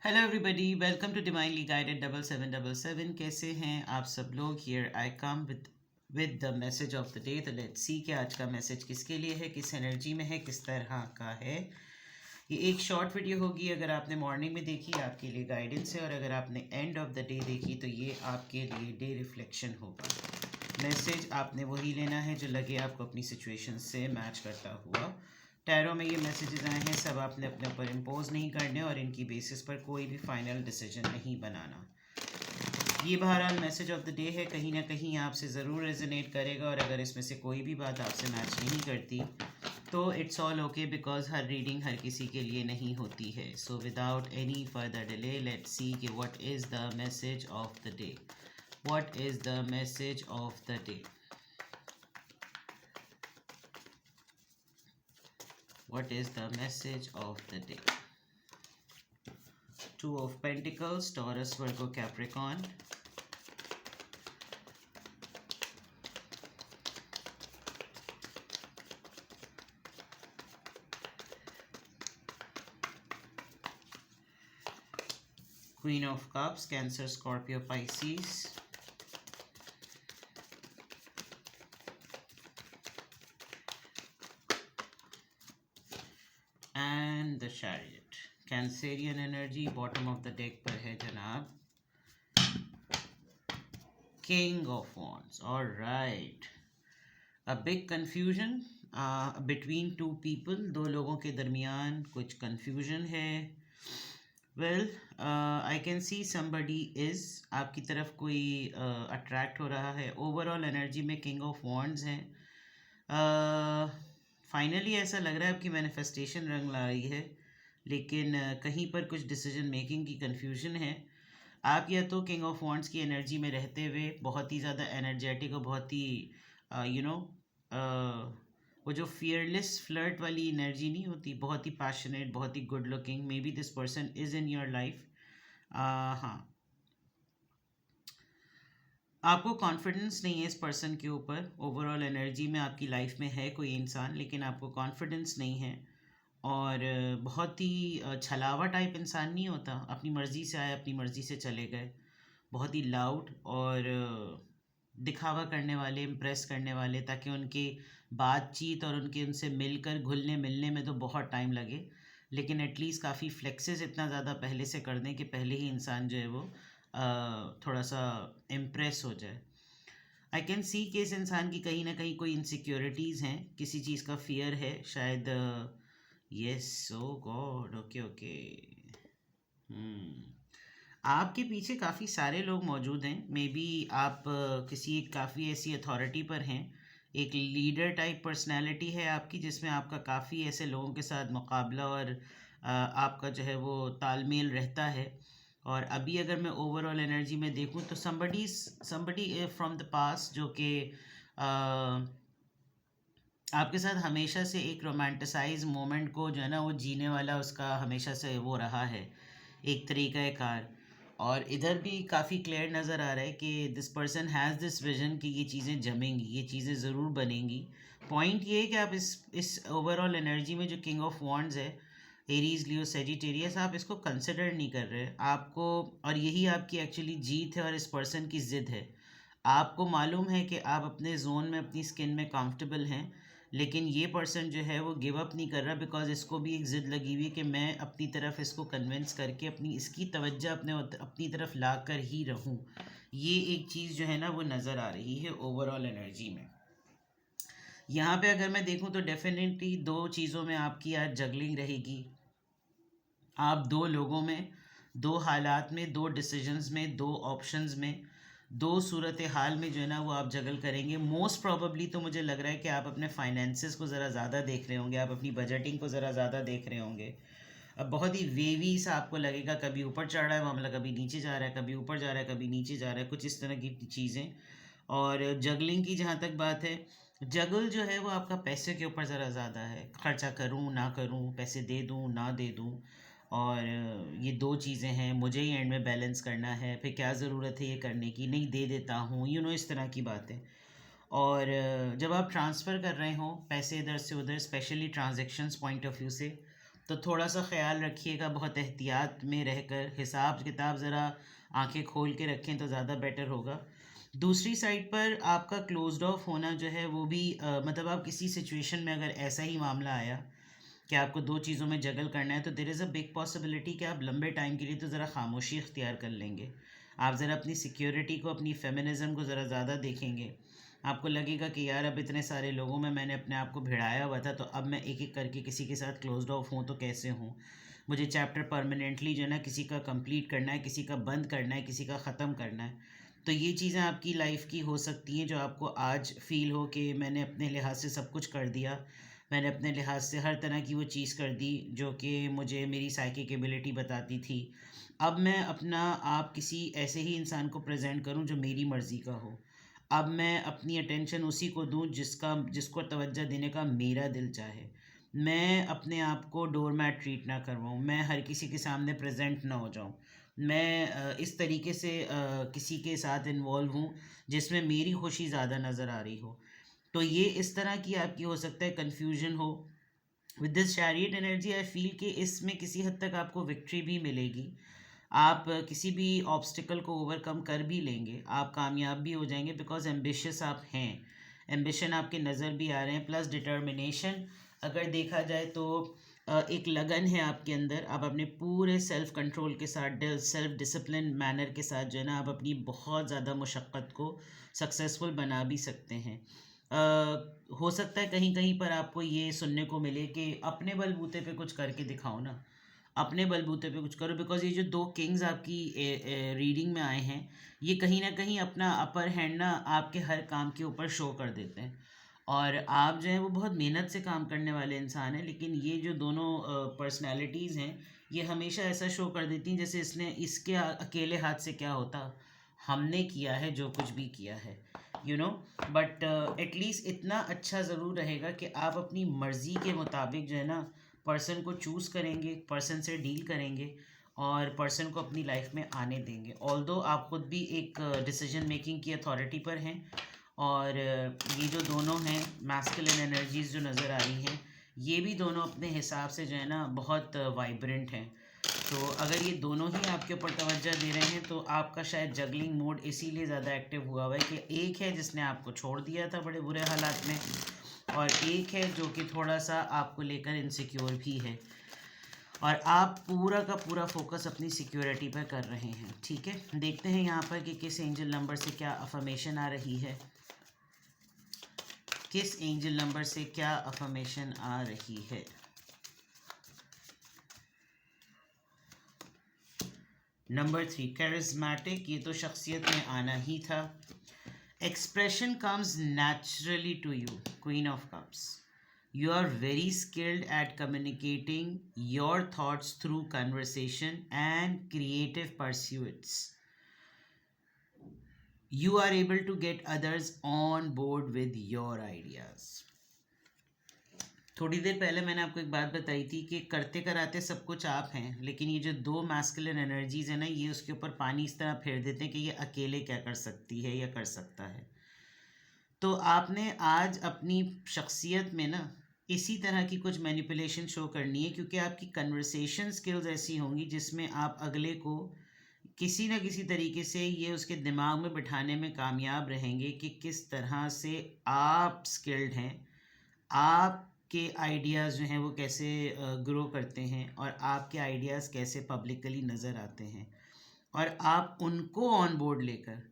Hello everybody, welcome to divinely guided 7777। कैसे हैं आप सब लोग? Here I come with the message of the day. तो लेट्स सी कि आज का मैसेज किसके लिए है, किस एनर्जी में है, किस तरह का है। ये एक शॉर्ट वीडियो होगी। अगर आपने मॉर्निंग में देखी आपके लिए गाइडेंस है, और अगर आपने एंड ऑफ द डे देखी तो ये आपके लिए डे रिफ्लेक्शन होगा। मैसेज आपने वही लेना है जो लगे आपको अपनी सिचुएशन से मैच करता हुआ। टैरो में ये मैसेजेस आए हैं, सब आपने अपने ऊपर इम्पोज नहीं करने और इनकी बेसिस पर कोई भी फाइनल डिसीजन नहीं बनाना। ये बहरहाल मैसेज ऑफ द डे है, कहीं ना कहीं आपसे ज़रूर रेजोनेट करेगा। और अगर इसमें से कोई भी बात आपसे मैच नहीं करती तो इट्स ऑल ओके, बिकॉज हर रीडिंग हर किसी के लिए नहीं होती है। So without any further delay let's see कि what is the message of the day. What is the message of the day? What is the message of the day? Two of Pentacles, Taurus, Virgo, Capricorn. Queen of Cups, Cancer, Scorpio, Pisces. And the Chariot. Cancerian energy bottom of the deck पर है जनाब। King of Wands. All right. A big confusion between two people. दो लोगों के दरमियान कुछ confusion है। Well I can see somebody is आपकी तरफ कोई अट्रैक्ट हो रहा है। ओवरऑल एनर्जी में किंग ऑफ वॉन्ड्स हैं। फाइनली ऐसा लग रहा है आपकी मैनिफेस्टेशन रंग ला रही है, लेकिन कहीं पर कुछ डिसीजन मेकिंग की कन्फ्यूजन है। आप या तो किंग ऑफ वॉन्ड्स की एनर्जी में रहते हुए बहुत ही ज़्यादा एनर्जेटिक और बहुत ही यू नो वो जो फियरलेस फ्लर्ट वाली एनर्जी नहीं होती, बहुत ही पैशनेट, बहुत ही good looking, maybe this person is in your life. हाँ, आपको कॉन्फिडेंस नहीं है इस पर्सन के ऊपर। ओवरऑल एनर्जी में आपकी लाइफ में है कोई इंसान, लेकिन आपको कॉन्फिडेंस नहीं है। और बहुत ही छलावा टाइप इंसान नहीं होता, अपनी मर्ज़ी से आए अपनी मर्ज़ी से चले गए। बहुत ही लाउड और दिखावा करने वाले, इम्प्रेस करने वाले, ताकि उनकी बातचीत और उनसे मिलकर घुलने मिलने में तो बहुत टाइम लगे, लेकिन एटलीस्ट काफ़ी फ्लेक्सेस इतना ज़्यादा पहले से कर दें कि पहले ही इंसान जो है वो थोड़ा सा इम्प्रेस हो जाए। आई कैन सी कि इस इंसान की कहीं ना कहीं कोई इनसिक्योरिटीज़ हैं, किसी चीज़ का फियर है शायद। यस, ओ गॉड, ओके ओके। आपके पीछे काफ़ी सारे लोग मौजूद हैं। मे बी आप किसी काफ़ी ऐसी अथॉरिटी पर हैं। एक लीडर टाइप पर्सनैलिटी है आपकी, जिसमें आपका काफ़ी ऐसे लोगों के साथ मुकाबला और आपका जो है वो तालमेल रहता है। और अभी अगर मैं ओवरऑल एनर्जी में देखूं तो समबडी फ्रॉम द पास्ट जो कि आपके साथ हमेशा से एक रोमांटिसाइज मोमेंट को जो है ना वो जीने वाला, उसका हमेशा से वो रहा है एक तरीका कार। और इधर भी काफ़ी क्लियर नज़र आ रहा है कि this person has this vision कि ये चीज़ें जमेंगी, ये चीज़ें ज़रूर बनेंगी। पॉइंट ये है कि आप इस ओवरऑल एनर्जी में जो किंग ऑफ वॉन्ड्स है, एरीज, लियो, सेजिटेरियस, आप इसको कंसिडर नहीं कर रहे आपको। और यही आपकी एक्चुअली जीत है और इस पर्सन की ज़िद है। आपको मालूम है कि आप अपने जोन में, अपनी स्किन में कंफर्टेबल हैं, लेकिन ये पर्सन जो है वो गिव अप नहीं कर रहा, बिकॉज इसको भी एक ज़िद लगी हुई कि मैं अपनी तरफ इसको कन्विंस करके इसकी तवज्जो अपनी तरफ ला कर ही रहूं। ये एक चीज़ जो है ना वो नज़र आ रही है ओवरऑल एनर्जी में। यहाँ पे अगर मैं देखूँ तो डेफिनेटली दो चीज़ों में आपकी आज जगलिंग रहेगी। आप दो लोगों में, दो हालात में, दो डिसीजंस में, दो ऑप्शंस में, दो सूरत हाल में जो है ना वो आप जगल करेंगे। मोस्ट प्रॉबली तो मुझे लग रहा है कि आप अपने फाइनेंसेस को ज़रा ज़्यादा देख रहे होंगे, आप अपनी बजटिंग को ज़रा ज़्यादा देख रहे होंगे। अब बहुत ही वेवी सा आपको लगेगा, कभी ऊपर चढ़ रहा है मामला, कभी नीचे जा रहा है, कभी ऊपर जा रहा है, कभी नीचे जा रहा है, कुछ इस तरह की चीज़ें। और जगलिंग की जहाँ तक बात है, जगल जो है वो आपका पैसे के ऊपर ज़रा ज़्यादा है। खर्चा करूँ ना करूँ, पैसे दे दूँ ना दे दूँ, और ये दो चीज़ें हैं, मुझे ही एंड में बैलेंस करना है, फिर क्या ज़रूरत है ये करने की, नहीं दे देता हूँ, इस तरह की बातें। और जब आप ट्रांसफ़र कर रहे हो पैसे इधर से उधर, specially transactions point of view से, तो थोड़ा सा ख्याल रखिएगा, बहुत एहतियात में रहकर, हिसाब किताब ज़रा आंखें खोल के रखें तो ज़्यादा बेटर होगा। दूसरी साइड पर आपका क्लोज्ड ऑफ होना जो है वो भी मतलब आप किसी सिचुएशन में अगर ऐसा ही मामला आया कि आपको दो चीज़ों में जगल करना है, तो there is a big possibility कि आप लंबे टाइम के लिए तो ज़रा खामोशी इख्तियार कर लेंगे। आप ज़रा अपनी सिक्योरिटी को, अपनी फेमिनिज़म को ज़रा ज़्यादा देखेंगे। आपको लगेगा कि यार अब इतने सारे लोगों में मैंने अपने आप को भिड़ाया हुआ था, तो अब मैं एक एक करके किसी के साथ क्लोज्ड ऑफ हूँ तो कैसे हूँ। मुझे चैप्टर परमानेंटली जो है ना किसी का कंप्लीट करना है, किसी का बंद करना है, किसी का ख़त्म करना है। तो ये चीज़ें आपकी लाइफ की हो सकती हैं जो आपको आज फ़ील हो कि मैंने अपने लिहाज से सब कुछ कर दिया, मैंने अपने लिहाज से हर तरह की वो चीज़ कर दी जो कि मुझे मेरी साइकिक एबिलिटी बताती थी। अब मैं अपना आप किसी ऐसे ही इंसान को प्रेजेंट करूं जो मेरी मर्ज़ी का हो। अब मैं अपनी अटेंशन उसी को दूं जिसको तवज्जो देने का मेरा दिल चाहे। मैं अपने आप को डोर मैट ट्रीट ना करवाऊँ, मैं हर किसी के सामने प्रेजेंट ना हो जाऊँ। मैं इस तरीके से किसी के साथ इन्वॉल्व हूँ जिसमें मेरी खुशी ज़्यादा नज़र आ रही हो। तो ये इस तरह की आपकी हो सकता है कन्फ्यूजन हो। With this chariot energy I feel कि इसमें किसी हद तक आपको विक्ट्री भी मिलेगी। आप किसी भी ऑब्स्टिकल को ओवरकम कर भी लेंगे, आप कामयाब भी हो जाएंगे, बिकॉज एम्बिशियस आप हैं। एम्बिशन आपके नज़र भी आ रहे हैं, प्लस डिटर्मिनेशन अगर देखा जाए तो एक लगन है आपके अंदर। आप अपने पूरे सेल्फ कंट्रोल के साथ, सेल्फ डिसिप्लिन मैनर के साथ जो है ना आप अपनी बहुत ज़्यादा मुशक्क़त को सक्सेसफुल बना भी सकते हैं। हो सकता है कहीं कहीं पर आपको ये सुनने को मिले कि अपने बलबूते पे कुछ करके दिखाओ ना, अपने बलबूते पे कुछ करो, बिकॉज ये जो दो किंग्स आपकी रीडिंग में आए हैं, ये कहीं ना कहीं अपना अपर हैंड ना आपके हर काम के ऊपर शो कर देते हैं। और आप जो है वो बहुत मेहनत से काम करने वाले इंसान हैं, लेकिन ये जो दोनों पर्सनैलिटीज़ हैं ये हमेशा ऐसा शो कर देती हैं जैसे इसने इसके अकेले हाथ से क्या होता, हमने किया है जो कुछ भी किया है, यू नो। बट एटलीस्ट इतना अच्छा ज़रूर रहेगा कि आप अपनी मर्ज़ी के मुताबिक जो है ना पर्सन को चूज़ करेंगे, पर्सन से डील करेंगे और पर्सन को अपनी लाइफ में आने देंगे। ऑल्दो आप खुद भी एक डिसीजन मेकिंग की अथॉरिटी पर हैं, और ये जो दोनों हैं मैस्कुलिन एनर्जीज जो नज़र आ रही हैं, ये भी दोनों अपने हिसाब से जो है ना बहुत वाइब्रेंट हैं। तो अगर ये दोनों ही आपके ऊपर तवज्जो दे रहे हैं तो आपका शायद जगलिंग मोड इसीलिए ज़्यादा एक्टिव हुआ हुआ है कि एक है जिसने आपको छोड़ दिया था बड़े बुरे हालात में, और एक है जो कि थोड़ा सा आपको लेकर इनसिक्योर भी है, और आप पूरा का पूरा फोकस अपनी सिक्योरिटी पर कर रहे हैं। ठीक है, देखते हैं यहाँ पर कि किस एंजल नंबर से क्या अफर्मेशन आ रही है, किस एंजल नंबर से क्या अफर्मेशन आ रही है। नंबर 3 कैरिज्मेटिक, ये तो शख्सियत में आना ही था। Expression comes naturally to you, queen of cups. You are very skilled at communicating your thoughts through conversation and creative pursuits. You are able to get others on board with your ideas. थोड़ी देर पहले मैंने आपको एक बात बताई थी कि करते कराते सब कुछ आप हैं, लेकिन ये जो दो मैस्कुलिन एनर्जीज है ना, ये उसके ऊपर पानी इस तरह फेर देते हैं कि ये अकेले क्या कर सकती है या कर सकता है। तो आपने आज अपनी शख्सियत में ना इसी तरह की कुछ मैनिपुलेशन शो करनी है, क्योंकि आपकी कन्वर्सेशन स्किल्स ऐसी होंगी जिसमें आप अगले को किसी न किसी तरीके से ये उसके दिमाग में बिठाने में कामयाब रहेंगे कि किस तरह से आप स्किल्ड हैं, आपके आइडियाज़ जो हैं वो कैसे ग्रो करते हैं, और आपके आइडियाज़ कैसे पब्लिकली नज़र आते हैं, और आप उनको ऑन बोर्ड लेकर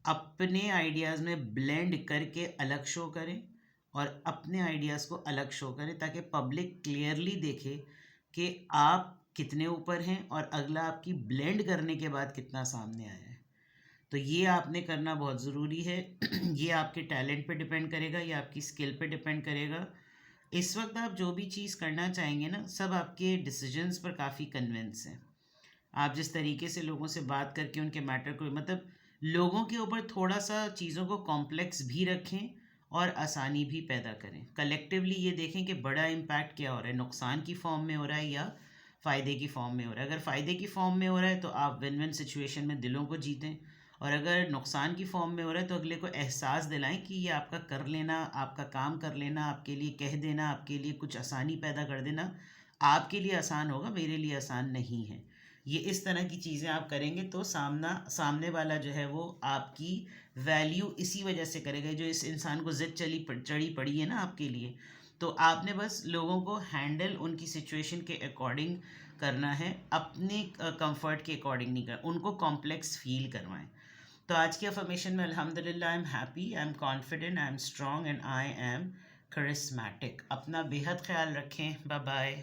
अपने आइडियाज़ में ब्लेंड करके अलग शो करें और अपने आइडियाज़ को अलग शो करें, ताकि पब्लिक क्लियरली देखे कि आप कितने ऊपर हैं और अगला आपकी ब्लेंड करने के बाद कितना सामने आया है। तो ये आपने करना बहुत ज़रूरी है। ये आपके टैलेंट पे डिपेंड करेगा, ये आपकी स्किल पे डिपेंड करेगा। इस वक्त आप जो भी चीज़ करना चाहेंगे ना, सब आपके डिसीजंस पर काफ़ी कन्विंस हैं। आप जिस तरीके से लोगों से बात करके उनके मैटर को, मतलब लोगों के ऊपर थोड़ा सा चीज़ों को कॉम्प्लेक्स भी रखें और आसानी भी पैदा करें। कलेक्टिवली ये देखें कि बड़ा इम्पैक्ट क्या हो रहा है, नुकसान की फॉर्म में हो रहा है या फ़ायदे की फॉर्म में हो रहा है। अगर फ़ायदे की फॉर्म में हो रहा है तो आप विन विन सिचुएशन में दिलों को जीतें, और अगर नुकसान की फॉर्म में हो रहा है तो अगले को एहसास दिलाएं कि ये आपका कर लेना, आपका काम कर लेना, आपके लिए कह देना, आपके लिए कुछ आसानी पैदा कर देना आपके लिए आसान होगा, मेरे लिए आसान नहीं है। ये इस तरह की चीज़ें आप करेंगे तो सामने वाला जो है वो आपकी वैल्यू इसी वजह से करेगा, जो इस इंसान को ज़िद चढ़ी पड़ी है ना आपके लिए। तो आपने बस लोगों को हैंडल उनकी सिचुएशन के अकॉर्डिंग करना है, अपने कंफर्ट के अकॉर्डिंग नहीं कर, उनको कॉम्प्लेक्स फील करवाएं। तो आज की अफर्मेशन में अल्हम्दुलिल्लाह I am happy, I am confident, I am strong and I am charismatic. अपना बेहद ख्याल रखें। Bye bye.